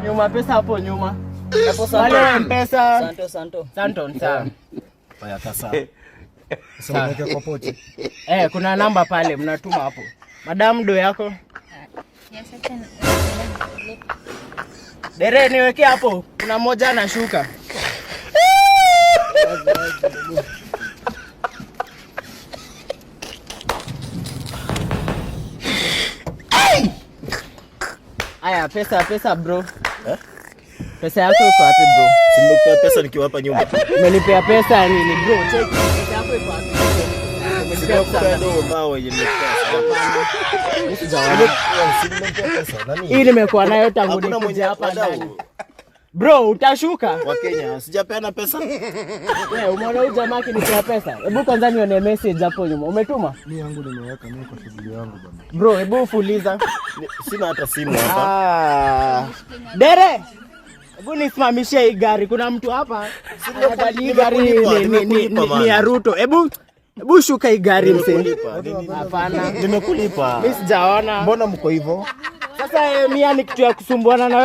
Nyuma pesa hapo nyuma. Hapo Wale mpesa. Santo. Sawa. Haya kasa. Sasa unaweka kwa pochi. Kuna namba pale mnatuma hapo. Madam do yako. Yes, I can. Dere niweke hapo. Kuna mmoja anashuka. Aya, pesa bro. Pesa yako iko wapi bro? Simekupea pesa nikiwa hapa nyumba. Umenipea pesa nini bro? Check pesa yako iko wapi? Simekupea ndo mbao yenye nimekupea. Simekupea pesa. Nani? Hii nimekuwa nayo tangu nikuje hapa ndani. Bro, utashuka? Wa Kenya, sijapeana pesa. Umeona huyu jamaa akinipea pesa? Hebu kwanza nione message hapo nyuma. Umetuma? Mimi yangu nimeweka mimi kwa shughuli yangu bwana. Bro, hebu fuliza. Sina hata simu hapa. Dere. Hebu nisimamishie hii gari. Kuna mtu hapa. Hii gari ni ya Ruto. Hebu shuka hii gari msee. Hapana. Nimekulipa. Mimi sijaona. Mbona mko hivyo? Sasa mimi ni kitu ya kusumbuana na